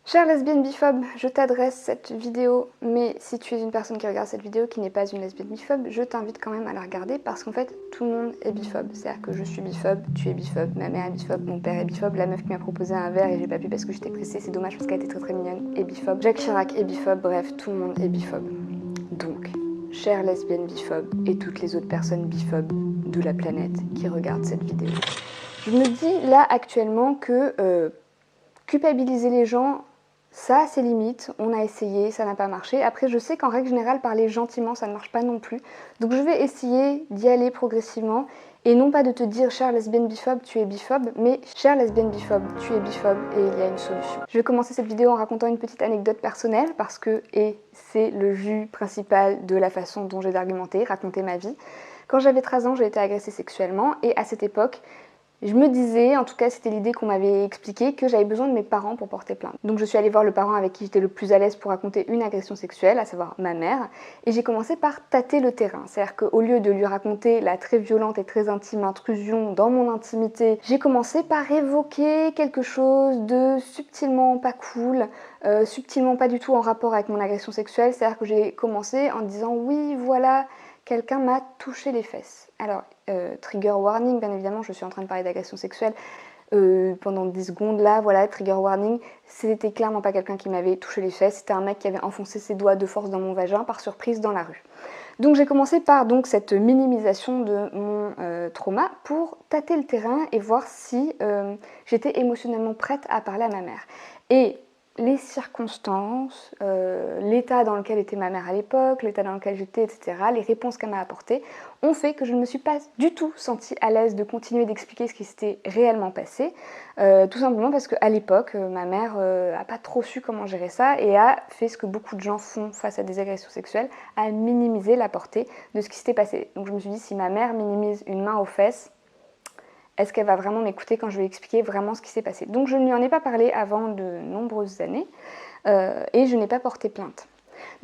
Chère lesbienne biphobe, je t'adresse cette vidéo, mais si tu es une personne qui regarde cette vidéo qui n'est pas une lesbienne biphobe, je t'invite quand même à la regarder parce qu'en fait, tout le monde est biphobe. C'est-à-dire que je suis biphobe, tu es biphobe, ma mère est biphobe, mon père est biphobe, la meuf qui m'a proposé un verre et j'ai pas pu parce que j'étais pressée, c'est dommage parce qu'elle était très mignonne, est biphobe. Jacques Chirac est biphobe, bref, tout le monde est biphobe. Donc, chère lesbienne biphobe et toutes les autres personnes biphobes de la planète qui regardent cette vidéo, je me dis là actuellement que culpabiliser les gens, ça a ses limites, on a essayé, ça n'a pas marché. Après, je sais qu'en règle générale, parler gentiment, ça ne marche pas non plus. Donc je vais essayer d'y aller progressivement et non pas de te dire chère lesbienne biphobe, tu es biphobe, mais chère lesbienne biphobe, tu es biphobe et il y a une solution. Je vais commencer cette vidéo en racontant une petite anecdote personnelle parce que, et c'est le jus principal de la façon dont j'ai d'argumenter, raconter ma vie. Quand j'avais 13 ans, j'ai été agressée sexuellement et à cette époque, je me disais, en tout cas c'était l'idée qu'on m'avait expliquée, que j'avais besoin de mes parents pour porter plainte. Donc je suis allée voir le parent avec qui j'étais le plus à l'aise pour raconter une agression sexuelle, à savoir ma mère, et j'ai commencé par tâter le terrain. C'est-à-dire qu'au lieu de lui raconter la très violente et très intime intrusion dans mon intimité, j'ai commencé par évoquer quelque chose de subtilement pas cool, subtilement pas du tout en rapport avec mon agression sexuelle. C'est-à-dire que j'ai commencé en disant oui voilà, quelqu'un m'a touché les fesses. Alors, trigger warning, bien évidemment, je suis en train de parler d'agression sexuelle pendant 10 secondes là, voilà, trigger warning, c'était clairement pas quelqu'un qui m'avait touché les fesses, c'était un mec qui avait enfoncé ses doigts de force dans mon vagin par surprise dans la rue. Donc j'ai commencé par donc cette minimisation de mon trauma pour tâter le terrain et voir si j'étais émotionnellement prête à parler à ma mère. Et les circonstances, l'état dans lequel était ma mère à l'époque, l'état dans lequel j'étais, etc., les réponses qu'elle m'a apportées, ont fait que je ne me suis pas du tout sentie à l'aise de continuer d'expliquer ce qui s'était réellement passé, tout simplement parce qu'à l'époque, ma mère n'a pas trop su comment gérer ça et a fait ce que beaucoup de gens font face à des agressions sexuelles, à minimiser la portée de ce qui s'était passé. Donc je me suis dit, si ma mère minimise une main aux fesses, est-ce qu'elle va vraiment m'écouter quand je vais expliquer vraiment ce qui s'est passé? Donc je ne lui en ai pas parlé avant de nombreuses années et je n'ai pas porté plainte.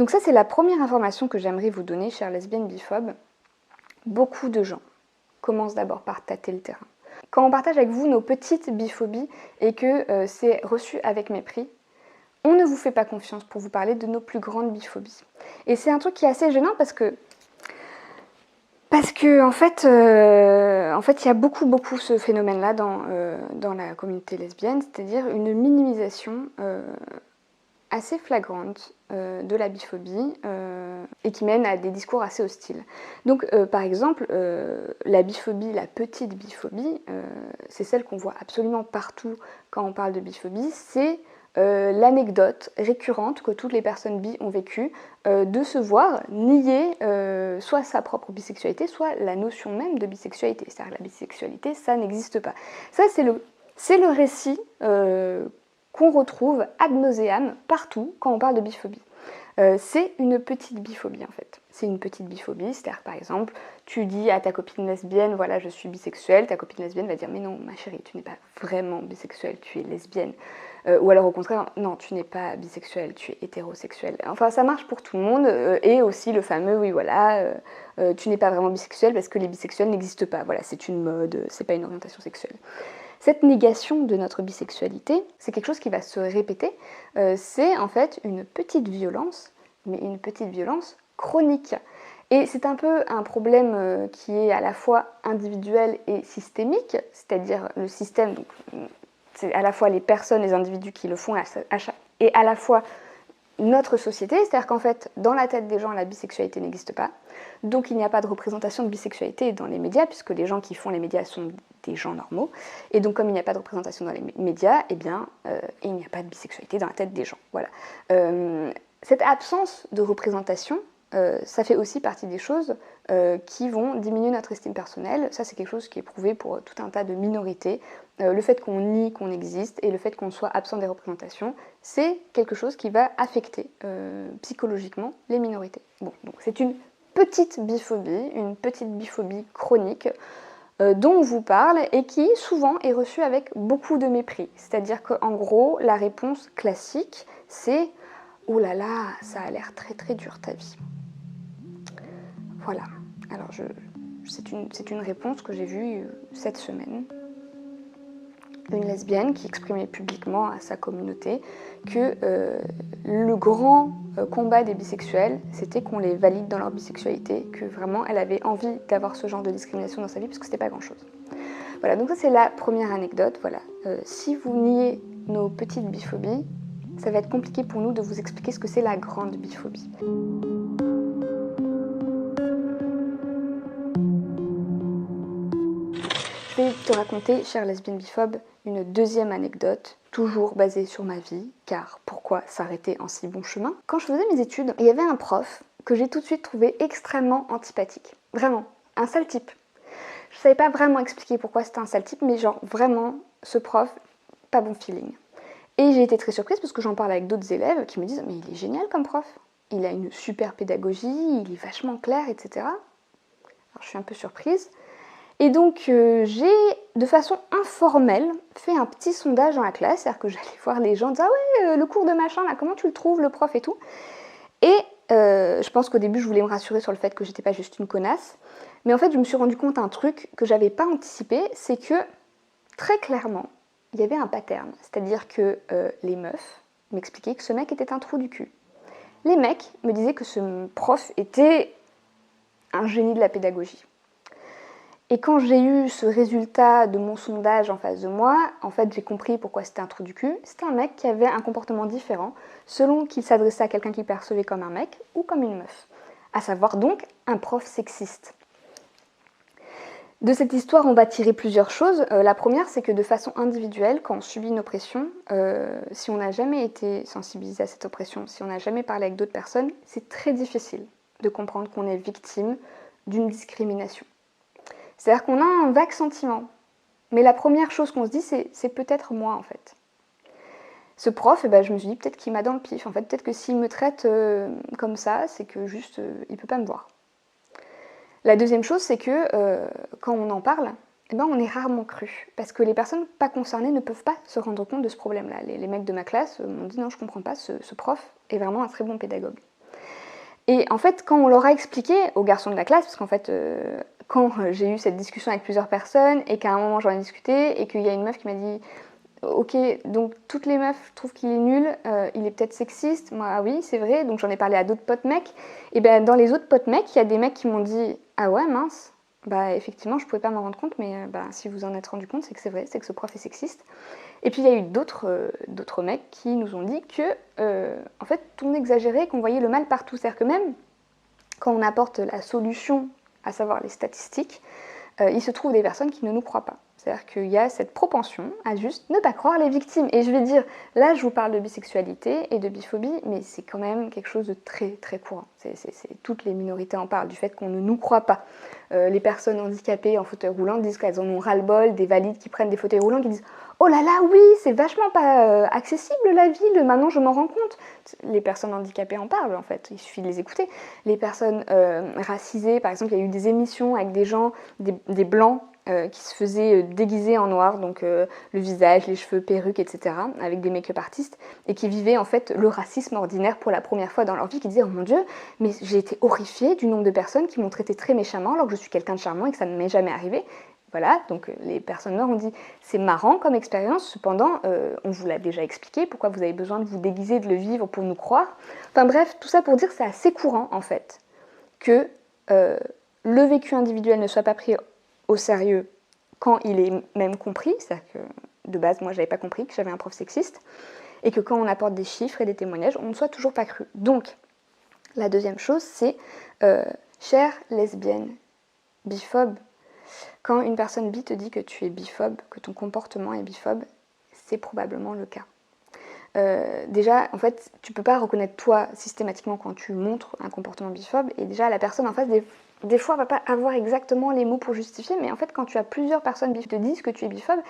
Donc ça c'est la première information que j'aimerais vous donner, chère lesbienne biphobe. Beaucoup de gens commencent d'abord par tâter le terrain. Quand on partage avec vous nos petites biphobies et que c'est reçu avec mépris, on ne vous fait pas confiance pour vous parler de nos plus grandes biphobies. Et c'est un truc qui est assez gênant parce que en fait, il y a beaucoup ce phénomène-là dans la communauté lesbienne, c'est-à-dire une minimisation assez flagrante de la biphobie et qui mène à des discours assez hostiles. Donc, par exemple, la biphobie, la petite biphobie, c'est celle qu'on voit absolument partout quand on parle de biphobie, c'est l'anecdote récurrente que toutes les personnes bi ont vécue de se voir nier soit sa propre bisexualité, soit la notion même de bisexualité. C'est-à-dire que la bisexualité, ça n'existe pas. Ça, c'est le récit qu'on retrouve ad nauseam partout quand on parle de biphobie. C'est une petite biphobie en fait. C'est une petite biphobie, c'est-à-dire par exemple, tu dis à ta copine lesbienne, voilà, je suis bisexuelle, ta copine lesbienne va dire, mais non, ma chérie, tu n'es pas vraiment bisexuelle, tu es lesbienne. Ou alors au contraire, non, tu n'es pas bisexuelle, tu es hétérosexuelle. Enfin, ça marche pour tout le monde, et aussi le fameux, oui, voilà, tu n'es pas vraiment bisexuelle parce que les bisexuels n'existent pas. Voilà, c'est une mode, c'est pas une orientation sexuelle. Cette négation de notre bisexualité, c'est quelque chose qui va se répéter. C'est en fait une petite violence, mais une petite violence chronique. Et c'est un peu un problème qui est à la fois individuel et systémique, c'est-à-dire le système, donc c'est à la fois les personnes, les individus qui le font, et à la fois notre société, c'est-à-dire qu'en fait, dans la tête des gens, la bisexualité n'existe pas. Donc il n'y a pas de représentation de bisexualité dans les médias, puisque les gens qui font les médias sont des gens normaux. Et donc comme il n'y a pas de représentation dans les médias, eh bien, il n'y a pas de bisexualité dans la tête des gens. Voilà. Cette absence de représentation, ça fait aussi partie des choses qui vont diminuer notre estime personnelle. Ça, c'est quelque chose qui est prouvé pour tout un tas de minorités. Le fait qu'on nie qu'on existe et le fait qu'on soit absent des représentations, c'est quelque chose qui va affecter psychologiquement les minorités. Bon, donc c'est une petite biphobie chronique dont on vous parle et qui souvent est reçue avec beaucoup de mépris. C'est-à-dire qu'en gros, la réponse classique, c'est « Oh là là, ça a l'air très très dur ta vie ». Voilà. Alors c'est une réponse que j'ai vue cette semaine. une lesbienne qui exprimait publiquement à sa communauté que le grand combat des bisexuels, c'était qu'on les valide dans leur bisexualité, que vraiment elle avait envie d'avoir ce genre de discrimination dans sa vie parce que c'était pas grand-chose. Voilà, donc ça c'est la première anecdote. Voilà, si vous niez nos petites biphobies, ça va être compliqué pour nous de vous expliquer ce que c'est la grande biphobie. Je vais te raconter, chère lesbienne biphobe, une deuxième anecdote, toujours basée sur ma vie, car pourquoi s'arrêter en si bon chemin? Quand je faisais mes études, il y avait un prof que j'ai tout de suite trouvé extrêmement antipathique. Vraiment, un sale type. Je savais pas vraiment expliquer pourquoi c'était un sale type, mais genre vraiment, ce prof, pas bon feeling. Et j'ai été très surprise parce que j'en parle avec d'autres élèves qui me disent « mais il est génial comme prof, il a une super pédagogie, il est vachement clair, etc. » Alors je suis un peu surprise. Et donc j'ai, de façon informelle, fait un petit sondage dans la classe, c'est-à-dire que j'allais voir les gens, dire « ah ouais, le cours de machin, là, comment tu le trouves, le prof et tout ?» Et je pense qu'au début, je voulais me rassurer sur le fait que j'étais pas juste une connasse. Mais en fait, je me suis rendu compte d'un truc que j'avais pas anticipé, c'est que, très clairement, il y avait un pattern. C'est-à-dire que les meufs m'expliquaient que ce mec était un trou du cul. Les mecs me disaient que ce prof était un génie de la pédagogie. Et quand j'ai eu ce résultat de mon sondage en face de moi, en fait j'ai compris pourquoi c'était un trou du cul. C'était un mec qui avait un comportement différent selon qu'il s'adressait à quelqu'un qu'il percevait comme un mec ou comme une meuf. À savoir donc un prof sexiste. De cette histoire, on va tirer plusieurs choses. La première, c'est que de façon individuelle, quand on subit une oppression, si on n'a jamais été sensibilisé à cette oppression, si on n'a jamais parlé avec d'autres personnes, c'est très difficile de comprendre qu'on est victime d'une discrimination. C'est-à-dire qu'on a un vague sentiment. Mais la première chose qu'on se dit, c'est peut-être moi, en fait. Ce prof, je me suis dit, peut-être qu'il m'a dans le pif. En fait, peut-être que s'il me traite comme ça, c'est que juste, il peut pas me voir. La deuxième chose, c'est que quand on en parle, on est rarement cru. Parce que les personnes pas concernées ne peuvent pas se rendre compte de ce problème-là. Les mecs de ma classe m'ont dit, non, je comprends pas, ce prof est vraiment un très bon pédagogue. Et en fait, quand on leur a expliqué aux garçons de la classe, parce qu'en fait, quand j'ai eu cette discussion avec plusieurs personnes, et qu'à un moment j'en ai discuté, et qu'il y a une meuf qui m'a dit « Ok, donc toutes les meufs trouvent qu'il est nul, il est peut-être sexiste ?» Moi, ah oui, c'est vrai, donc j'en ai parlé à d'autres potes mecs. Et ben dans les autres potes mecs, il y a des mecs qui m'ont dit « Ah ouais, mince !» Bah effectivement, je pouvais pas m'en rendre compte, mais si vous en êtes rendu compte, c'est que c'est vrai, c'est que ce prof est sexiste. Et puis il y a eu d'autres mecs qui nous ont dit que, en fait, tout le monde exagérait, qu'on voyait le mal partout. C'est-à-dire que même quand on apporte la solution, à savoir les statistiques, il se trouve des personnes qui ne nous croient pas. C'est-à-dire qu'il y a cette propension à juste ne pas croire les victimes. Et je vais dire, là je vous parle de bisexualité et de biphobie, mais c'est quand même quelque chose de très très courant. Toutes les minorités en parlent, du fait qu'on ne nous croit pas. Les personnes handicapées en fauteuil roulant disent qu'elles en ont ras-le-bol, des valides qui prennent des fauteuils roulants qui disent « Oh là là, oui, c'est vachement pas accessible la ville, maintenant je m'en rends compte ». Les personnes handicapées en parlent en fait, il suffit de les écouter. Les personnes racisées, par exemple, il y a eu des émissions avec des gens, des blancs, qui se faisaient déguiser en noir, donc le visage, les cheveux, perruques, etc., avec des make-up artistes, et qui vivaient en fait le racisme ordinaire pour la première fois dans leur vie, qui disaient « Oh mon Dieu, mais j'ai été horrifiée du nombre de personnes qui m'ont traité très méchamment alors que je suis quelqu'un de charmant et que ça ne m'est jamais arrivé ». Voilà, donc les personnes noires ont dit « C'est marrant comme expérience, cependant, on vous l'a déjà expliqué, pourquoi vous avez besoin de vous déguiser, de le vivre pour nous croire ?» Enfin bref, tout ça pour dire que c'est assez courant en fait, que le vécu individuel ne soit pas pris au sérieux quand il est même compris, c'est-à-dire que de base, moi, j'avais pas compris que j'avais un prof sexiste, et que quand on apporte des chiffres et des témoignages, on ne soit toujours pas cru. Donc, la deuxième chose, c'est, chère lesbienne, biphobe, quand une personne bi te dit que tu es biphobe, que ton comportement est biphobe, c'est probablement le cas. Déjà, en fait, tu peux pas reconnaître toi systématiquement quand tu montres un comportement biphobe, et déjà la personne en face, des fois, va pas avoir exactement les mots pour justifier, mais en fait, quand tu as plusieurs personnes qui te disent que tu es biphobe,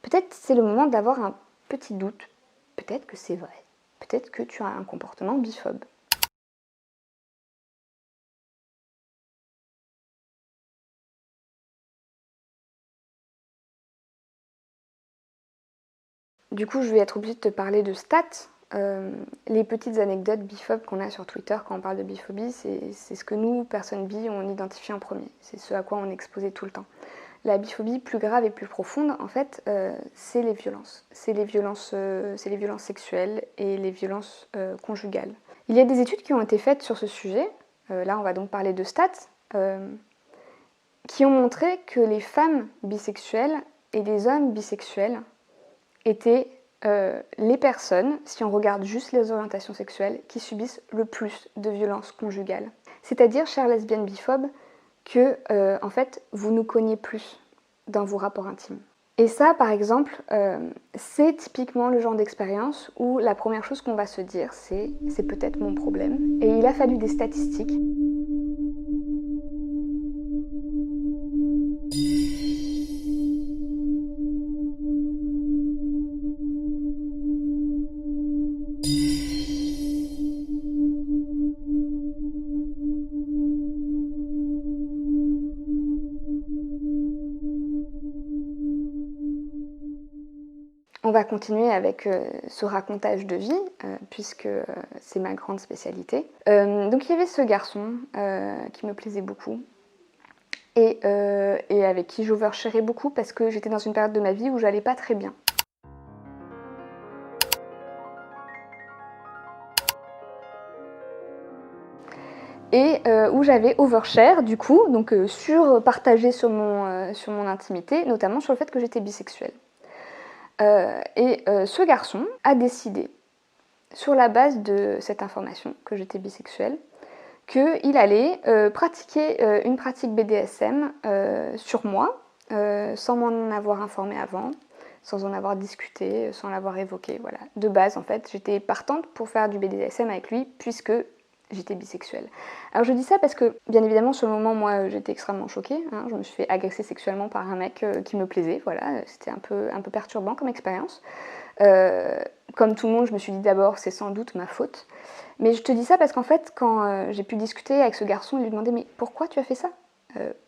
peut-être c'est le moment d'avoir un petit doute. Peut-être que c'est vrai. Peut-être que tu as un comportement biphobe. Du coup, je vais être obligée de te parler de stats. Les petites anecdotes biphobes qu'on a sur Twitter quand on parle de biphobie, c'est ce que nous, personnes bi, on identifie en premier. C'est ce à quoi on est exposé tout le temps. la biphobie plus grave et plus profonde, en fait, c'est les violences. C'est les violences sexuelles et les violences conjugales. Il y a des études qui ont été faites sur ce sujet, là on va donc parler de stats, qui ont montré que les femmes bisexuelles et les hommes bisexuels étaient les personnes, si on regarde juste les orientations sexuelles, qui subissent le plus de violences conjugales. C'est-à-dire, chères lesbiennes biphobes, que en fait, vous nous cognez plus dans vos rapports intimes. Et ça, par exemple, c'est typiquement le genre d'expérience où la première chose qu'on va se dire, c'est peut-être mon problème. Et il a fallu des statistiques. On va continuer avec ce racontage de vie, puisque c'est ma grande spécialité. Donc il y avait ce garçon qui me plaisait beaucoup et avec qui j'oversharais beaucoup parce que j'étais dans une période de ma vie où j'allais pas très bien. Et où j'avais overshare du coup, donc surpartagé sur mon intimité, notamment sur le fait que j'étais bisexuelle. Ce garçon a décidé, sur la base de cette information que j'étais bisexuelle, qu'il allait pratiquer une pratique BDSM sur moi, sans m'en avoir informé avant, sans en avoir discuté, sans l'avoir évoqué. Voilà. De base, en fait, j'étais partante pour faire du BDSM avec lui, puisque j'étais bisexuelle. Alors je dis ça parce que, bien évidemment, sur le moment, moi, j'étais extrêmement choquée. Hein, je me suis fait agresser sexuellement par un mec qui me plaisait. Voilà, c'était un peu perturbant comme expérience. Comme tout le monde, je me suis dit d'abord, c'est sans doute ma faute. Mais je te dis ça parce qu'en fait, quand j'ai pu discuter avec ce garçon, il lui demandait « Mais pourquoi tu as fait ça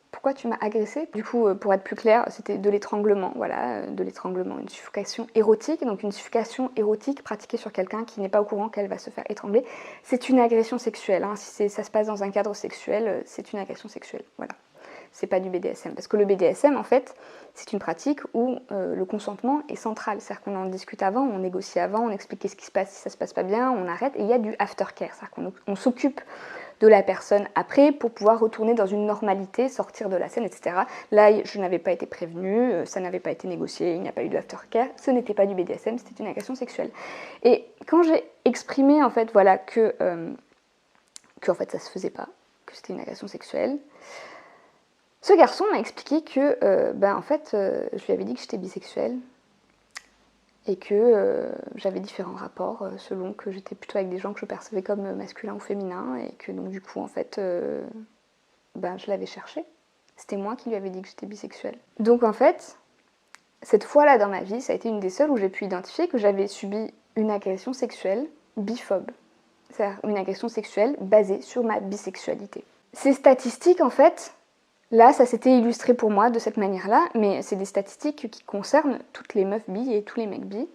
pourquoi tu m'as agressée ?» Du coup, pour être plus clair, c'était de l'étranglement, voilà, de l'étranglement, une suffocation érotique. Donc une suffocation érotique pratiquée sur quelqu'un qui n'est pas au courant qu'elle va se faire étrangler, c'est une agression sexuelle. Hein. Si ça se passe dans un cadre sexuel, c'est une agression sexuelle, voilà. C'est pas du BDSM. Parce que le BDSM, en fait, c'est une pratique où le consentement est central. C'est-à-dire qu'on en discute avant, on négocie avant, on explique qu'est-ce qui se passe si ça se passe pas bien, on arrête. Et il y a du aftercare, c'est-à-dire qu'on s'occupe de la personne après pour pouvoir retourner dans une normalité, sortir de la scène, etc. Là, je n'avais pas été prévenue, ça n'avait pas été négocié, il n'y a pas eu de aftercare, ce n'était pas du BDSM, c'était une agression sexuelle. Et quand j'ai exprimé, en fait, voilà, que en fait, ça se faisait pas, que c'était une agression sexuelle, ce garçon m'a expliqué que, en fait, je lui avais dit que j'étais bisexuelle et que j'avais différents rapports selon que j'étais plutôt avec des gens que je percevais comme masculins ou féminins et que donc du coup, en fait, je l'avais cherché. C'était moi qui lui avais dit que j'étais bisexuelle. Donc en fait, cette fois-là dans ma vie, ça a été une des seules où j'ai pu identifier que j'avais subi une agression sexuelle biphobe. C'est-à-dire une agression sexuelle basée sur ma bisexualité. Ces statistiques, en fait, là, ça s'était illustré pour moi de cette manière-là, mais c'est des statistiques qui concernent toutes les meufs bi et tous les mecs bi.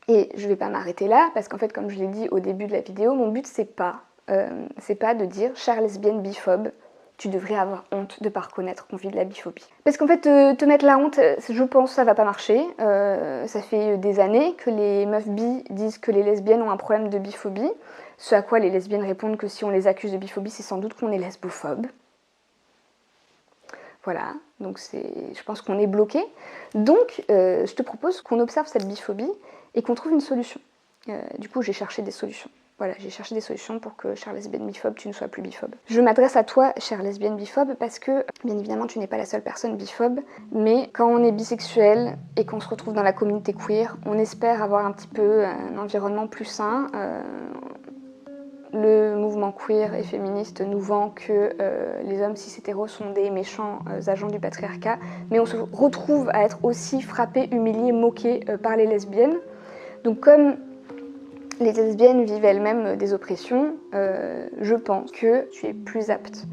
Et je vais pas m'arrêter là, parce qu'en fait, comme je l'ai dit au début de la vidéo, mon but, c'est pas de dire « chère lesbienne biphobe, tu devrais avoir honte de ne pas reconnaître qu'on vit de la biphobie ». Parce qu'en fait, te mettre la honte, je pense ça va pas marcher. Ça fait des années que les meufs bi disent que les lesbiennes ont un problème de biphobie, ce à quoi les lesbiennes répondent que si on les accuse de biphobie, c'est sans doute qu'on est lesbophobes. Voilà, donc je pense qu'on est bloqué. Donc, je te propose qu'on observe cette biphobie et qu'on trouve une solution. Du coup, j'ai cherché des solutions. Voilà, j'ai cherché des solutions pour que, chère lesbienne biphobe, tu ne sois plus biphobe. Je m'adresse à toi, chère lesbienne biphobe, parce que, bien évidemment, tu n'es pas la seule personne biphobe, mais quand on est bisexuel et qu'on se retrouve dans la communauté queer, on espère avoir un petit peu un environnement plus sain. Le mouvement queer et féministe nous vend que les hommes cis-hétéros sont des méchants agents du patriarcat, mais on se retrouve à être aussi frappés, humiliés, moqués par les lesbiennes. Donc comme les lesbiennes vivent elles-mêmes des oppressions, je pense que tu es plus apte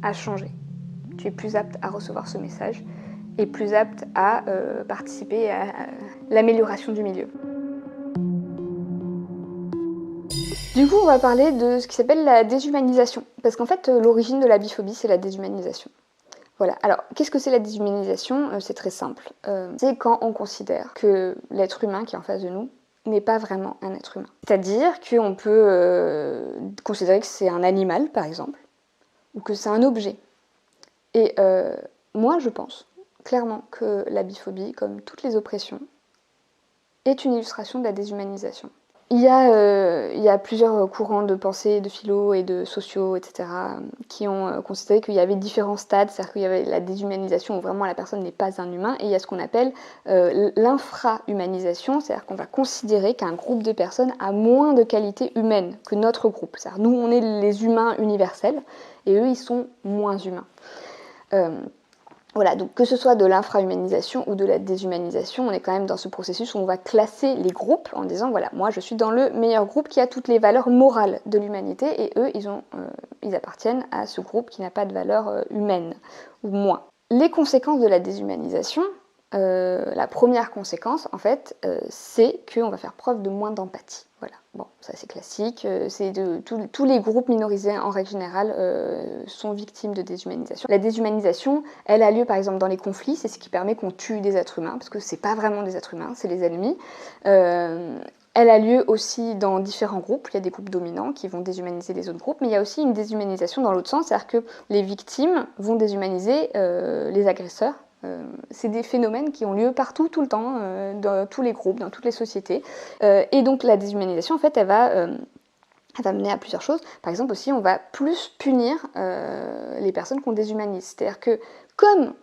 à changer. Tu es plus apte à recevoir ce message et plus apte à participer à l'amélioration du milieu. Du coup, on va parler de ce qui s'appelle la déshumanisation. Parce qu'en fait, l'origine de la biphobie, c'est la déshumanisation. Voilà, alors qu'est-ce que c'est la déshumanisation? C'est très simple. C'est quand on considère que l'être humain qui est en face de nous n'est pas vraiment un être humain. C'est-à-dire qu'on peut considérer que c'est un animal, par exemple, ou que c'est un objet. Et moi, je pense clairement que la biphobie, comme toutes les oppressions, est une illustration de la déshumanisation. Il y a plusieurs courants de pensée, de philo et de sociaux, etc., qui ont considéré qu'il y avait différents stades, c'est-à-dire qu'il y avait la déshumanisation où vraiment la personne n'est pas un humain, et il y a ce qu'on appelle l'infra-humanisation, c'est-à-dire qu'on va considérer qu'un groupe de personnes a moins de qualité humaine que notre groupe. C'est-à-dire nous, on est les humains universels, et eux, ils sont moins humains. Voilà, donc que ce soit de l'infra-humanisation ou de la déshumanisation, on est quand même dans ce processus où on va classer les groupes en disant voilà, moi je suis dans le meilleur groupe qui a toutes les valeurs morales de l'humanité et eux, ils appartiennent à ce groupe qui n'a pas de valeur humaine ou moins. Les conséquences de la déshumanisation, la première conséquence en fait, c'est qu'on va faire preuve de moins d'empathie. Voilà, bon, ça c'est classique, tous les groupes minorisés en règle générale sont victimes de déshumanisation. La déshumanisation, elle a lieu par exemple dans les conflits, c'est ce qui permet qu'on tue des êtres humains, parce que c'est pas vraiment des êtres humains, c'est les ennemis. Elle a lieu aussi dans différents groupes, il y a des groupes dominants qui vont déshumaniser les autres groupes, mais il y a aussi une déshumanisation dans l'autre sens, c'est-à-dire que les victimes vont déshumaniser les agresseurs. C'est des phénomènes qui ont lieu partout, tout le temps, dans tous les groupes, dans toutes les sociétés. Et donc la déshumanisation, en fait, elle va mener à plusieurs choses. Par exemple aussi, on va plus punir les personnes qu'on déshumanise. C'est-à-dire que comme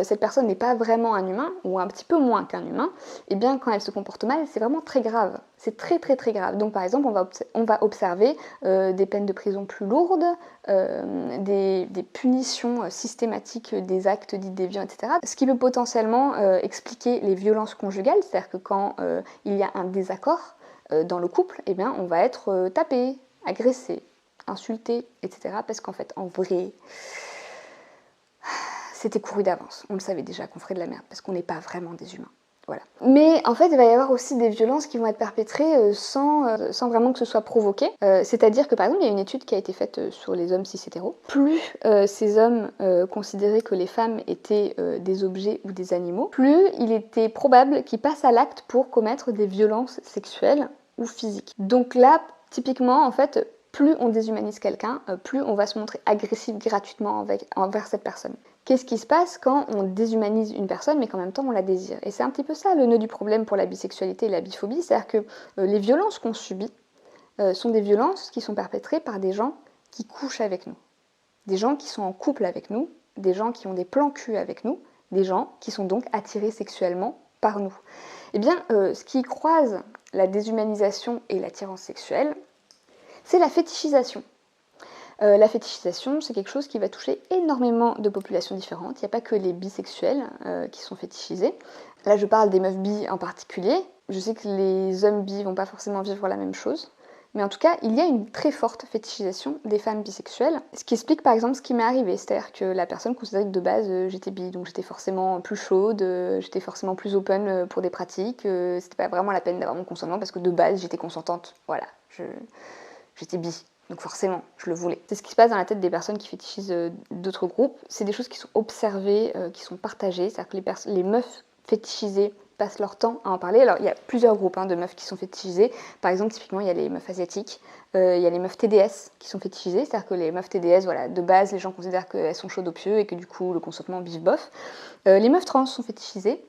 cette personne n'est pas vraiment un humain, ou un petit peu moins qu'un humain, et bien quand elle se comporte mal, c'est vraiment très grave. C'est très très très grave. Donc par exemple, on va observer des peines de prison plus lourdes, des punitions systématiques des actes dits déviants, etc. Ce qui peut potentiellement expliquer les violences conjugales, c'est-à-dire que quand il y a un désaccord dans le couple, eh bien on va être tapé, agressé, insulté, etc. Parce qu'en fait, en vrai, c'était couru d'avance. On le savait déjà qu'on ferait de la merde, parce qu'on n'est pas vraiment des humains. Voilà. Mais en fait, il va y avoir aussi des violences qui vont être perpétrées sans vraiment que ce soit provoqué. C'est-à-dire que par exemple, il y a une étude qui a été faite sur les hommes cis-hétéros. Plus ces hommes considéraient que les femmes étaient des objets ou des animaux, plus il était probable qu'ils passent à l'acte pour commettre des violences sexuelles ou physiques. Donc là, typiquement, en fait, plus on déshumanise quelqu'un, plus on va se montrer agressif gratuitement envers cette personne. Qu'est-ce qui se passe quand on déshumanise une personne mais qu'en même temps on la désire? Et c'est un petit peu ça le nœud du problème pour la bisexualité et la biphobie, c'est-à-dire que les violences qu'on subit sont des violences qui sont perpétrées par des gens qui couchent avec nous, des gens qui sont en couple avec nous, des gens qui ont des plans cul avec nous, des gens qui sont donc attirés sexuellement par nous. Eh bien, ce qui croise la déshumanisation et l'attirance sexuelle, c'est la fétichisation. La fétichisation, c'est quelque chose qui va toucher énormément de populations différentes. Il n'y a pas que les bisexuels qui sont fétichisés. Là, je parle des meufs bi en particulier. Je sais que les hommes bi vont pas forcément vivre la même chose. Mais en tout cas, il y a une très forte fétichisation des femmes bisexuelles. Ce qui explique par exemple ce qui m'est arrivé. C'est-à-dire que la personne considérait que de base, j'étais bi. Donc j'étais forcément plus chaude, j'étais forcément plus open pour des pratiques. C'était pas vraiment la peine d'avoir mon consentement parce que de base, j'étais consentante. Voilà, j'étais bi. Donc forcément, je le voulais. C'est ce qui se passe dans la tête des personnes qui fétichisent d'autres groupes. C'est des choses qui sont observées, qui sont partagées. C'est-à-dire que les meufs fétichisées passent leur temps à en parler. Alors il y a plusieurs groupes de meufs qui sont fétichisées. Par exemple, typiquement, il y a les meufs asiatiques. Il y a les meufs TDS qui sont fétichisées. C'est-à-dire que les meufs TDS, voilà, de base, les gens considèrent qu'elles sont chaudes aux pieux et que du coup, le consentement bif bof. Les meufs trans sont fétichisées.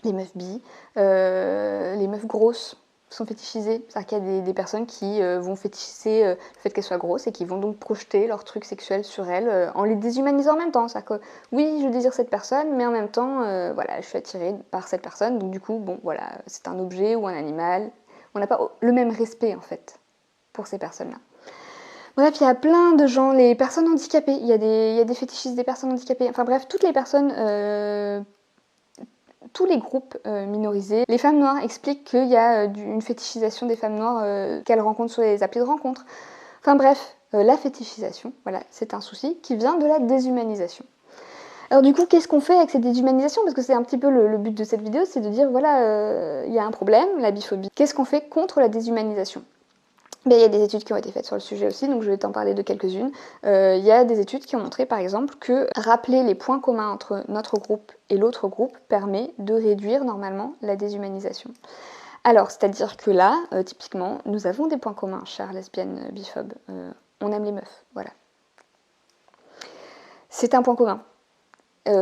Les meufs bi. Les meufs grosses sont fétichisées. C'est-à-dire qu'il y a des personnes qui vont fétichiser le fait qu'elles soient grosses et qui vont donc projeter leur truc sexuel sur elles en les déshumanisant en même temps. C'est-à-dire que oui, je désire cette personne, mais en même temps, voilà, je suis attirée par cette personne. Donc du coup, bon, voilà, c'est un objet ou un animal. On n'a pas le même respect, en fait, pour ces personnes-là. Bref, il y a plein de gens, les personnes handicapées, il y a des fétichistes des personnes handicapées. Enfin bref, toutes les personnes... tous les groupes minorisés. Les femmes noires expliquent qu'il y a une fétichisation des femmes noires qu'elles rencontrent sur les applis de rencontres. Enfin bref, la fétichisation, voilà, c'est un souci qui vient de la déshumanisation. Alors du coup, qu'est-ce qu'on fait avec cette déshumanisation? Parce que c'est un petit peu le but de cette vidéo, c'est de dire, voilà, il y a un problème, la biphobie. Qu'est-ce qu'on fait contre la déshumanisation? Mais il y a des études qui ont été faites sur le sujet aussi, donc je vais t'en parler de quelques-unes. Il y a des études qui ont montré par exemple que rappeler les points communs entre notre groupe et l'autre groupe permet de réduire normalement la déshumanisation. Alors, c'est-à-dire que là, typiquement, nous avons des points communs, chères lesbiennes, biphobes. On aime les meufs, voilà. C'est un point commun.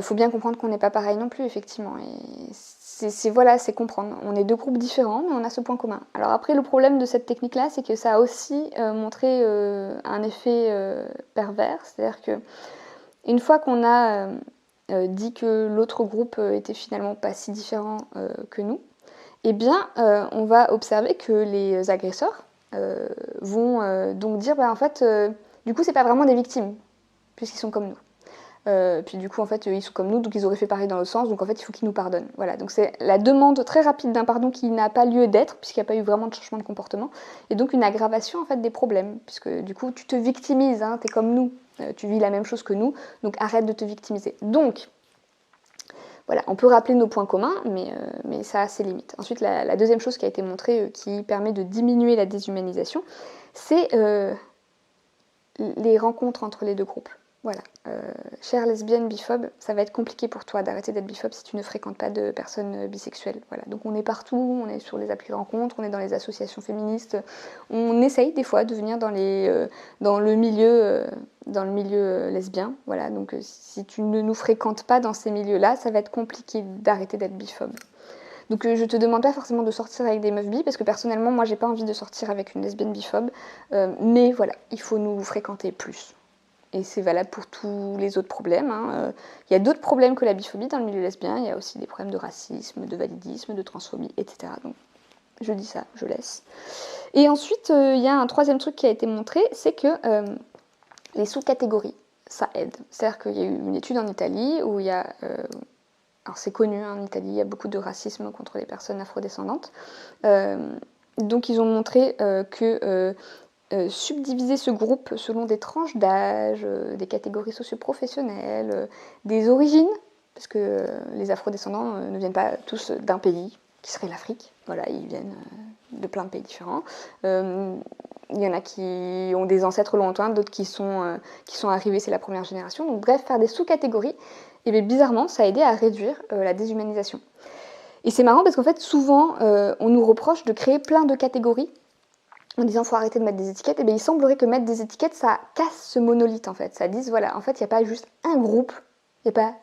Faut bien comprendre qu'on n'est pas pareil non plus, effectivement. Et c'est comprendre. On est deux groupes différents, mais on a ce point commun. Alors après, le problème de cette technique-là, c'est que ça a aussi montré un effet pervers. C'est-à-dire que une fois qu'on a dit que l'autre groupe était finalement pas si différent que nous, eh bien, on va observer que les agresseurs vont donc dire, bah, en fait, du coup, c'est pas vraiment des victimes, puisqu'ils sont comme nous. Puis du coup, en fait, ils sont comme nous, donc ils auraient fait pareil dans l'autre sens, donc en fait, il faut qu'ils nous pardonnent. Voilà, donc c'est la demande très rapide d'un pardon qui n'a pas lieu d'être, puisqu'il n'y a pas eu vraiment de changement de comportement, et donc une aggravation, en fait, des problèmes, puisque du coup, tu te victimises, hein, t'es comme nous, tu vis la même chose que nous, donc arrête de te victimiser. Donc, voilà, on peut rappeler nos points communs, mais ça a ses limites. Ensuite, la deuxième chose qui a été montrée, qui permet de diminuer la déshumanisation, c'est les rencontres entre les deux groupes. Voilà. Chère lesbienne, biphobe, ça va être compliqué pour toi d'arrêter d'être biphobe si tu ne fréquentes pas de personnes bisexuelles. Voilà. Donc on est partout, on est sur les applis de rencontres, on est dans les associations féministes, on essaye des fois de venir dans le milieu lesbien. Voilà. Donc si tu ne nous fréquentes pas dans ces milieux-là, ça va être compliqué d'arrêter d'être biphobe. Donc je te demande pas forcément de sortir avec des meufs bi, parce que personnellement, moi j'ai pas envie de sortir avec une lesbienne biphobe, mais voilà, il faut nous fréquenter plus. Et c'est valable pour tous les autres problèmes. Hein. Il y a d'autres problèmes que la biphobie dans le milieu lesbien. Il y a aussi des problèmes de racisme, de validisme, de transphobie, etc. Donc je dis ça, je laisse. Et ensuite, il y a un troisième truc qui a été montré, c'est que les sous-catégories, ça aide. C'est-à-dire qu'il y a eu une étude en Italie où il y a... alors c'est connu, hein, en Italie, il y a beaucoup de racisme contre les personnes afrodescendantes. Donc ils ont montré que... subdiviser ce groupe selon des tranches d'âge, des catégories socio-professionnelles, des origines, parce que les afrodescendants ne viennent pas tous d'un pays, qui serait l'Afrique, voilà, ils viennent de plein de pays différents. Il y en a qui ont des ancêtres lointains, d'autres qui sont arrivés, c'est la première génération. Donc bref, faire des sous-catégories, et bien bizarrement, ça a aidé à réduire la déshumanisation. Et c'est marrant parce qu'en fait, souvent, on nous reproche de créer plein de catégories, en disant faut arrêter de mettre des étiquettes, et bien il semblerait que mettre des étiquettes, ça casse ce monolithe en fait. Ça dit, voilà, en fait, il n'y a pas juste un groupe, il n'y a pas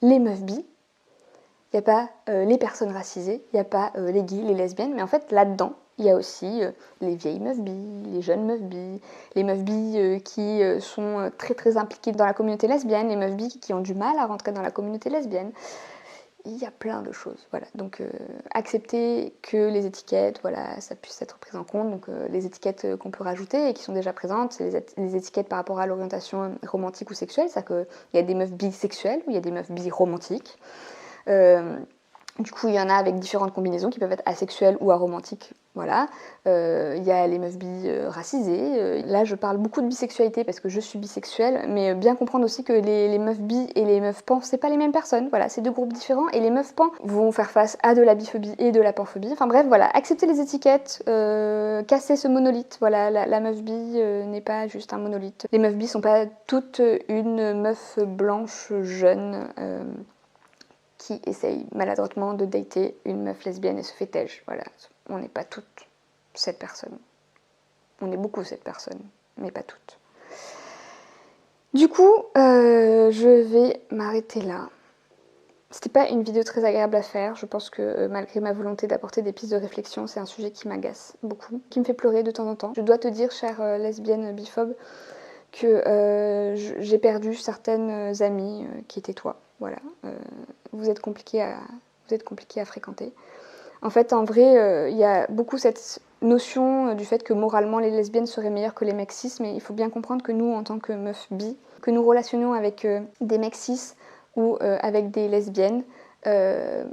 les meufs bi, il n'y a pas les personnes racisées, il n'y a pas les gays, les lesbiennes, mais en fait, là-dedans, il y a aussi les vieilles meufs bi, les jeunes meufs bi, les meufs bi qui sont très très impliquées dans la communauté lesbienne, les meufs bi qui ont du mal à rentrer dans la communauté lesbienne. Il y a plein de choses, voilà. Donc accepter que les étiquettes, voilà, ça puisse être pris en compte. Donc les étiquettes qu'on peut rajouter et qui sont déjà présentes, c'est les étiquettes par rapport à l'orientation romantique ou sexuelle. C'est-à-dire qu'il y a des meufs bisexuelles ou il y a des meufs bi-romantiques. Du coup, il y en a avec différentes combinaisons qui peuvent être asexuelles ou aromantiques. Voilà. Il y a les meufs bi racisées. Là, je parle beaucoup de bisexualité parce que je suis bisexuelle, mais bien comprendre aussi que les meufs bi et les meufs pan, c'est pas les mêmes personnes. Voilà, c'est deux groupes différents et les meufs pan vont faire face à de la biphobie et de la panphobie. Enfin bref, voilà, accepter les étiquettes, casser ce monolithe. Voilà, la meuf bi n'est pas juste un monolithe. Les meufs bi sont pas toutes une meuf blanche jeune. Qui essaye maladroitement de dater une meuf lesbienne et se fait têche. Voilà, on n'est pas toutes cette personne. On est beaucoup cette personne, mais pas toutes. Du coup, je vais m'arrêter là. C'était pas une vidéo très agréable à faire. Je pense que malgré ma volonté d'apporter des pistes de réflexion, c'est un sujet qui m'agace beaucoup, qui me fait pleurer de temps en temps. Je dois te dire, chère lesbienne biphobe, que j'ai perdu certaines amies qui étaient toi. Voilà, vous êtes compliqué à fréquenter. En fait, en vrai, il y a beaucoup cette notion du fait que moralement les lesbiennes seraient meilleures que les mecs cis, mais il faut bien comprendre que nous, en tant que meufs bi, que nous relationnons avec des mecs cis ou avec des lesbiennes, on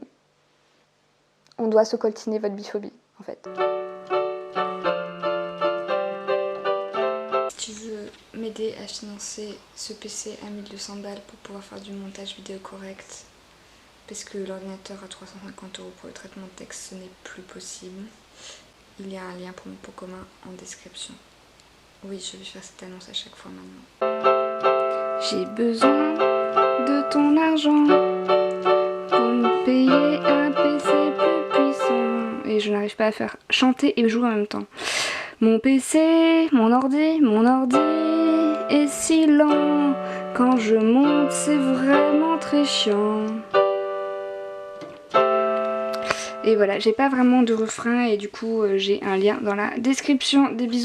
doit se coltiner votre biphobie, en fait. Si tu veux m'aider à financer ce PC à 1200 balles pour pouvoir faire du montage vidéo correct, parce que l'ordinateur à 350 € pour le traitement de texte, ce n'est plus possible, il y a un lien pour mon pot commun en description. Oui, je vais faire cette annonce à chaque fois maintenant. J'ai besoin de ton argent pour me payer un PC plus puissant. Et je n'arrive pas à faire chanter et jouer en même temps. Mon PC, mon ordi est si lent. Quand je monte, c'est vraiment très chiant. Et voilà, j'ai pas vraiment de refrain et du coup j'ai un lien dans la description. Des bisous.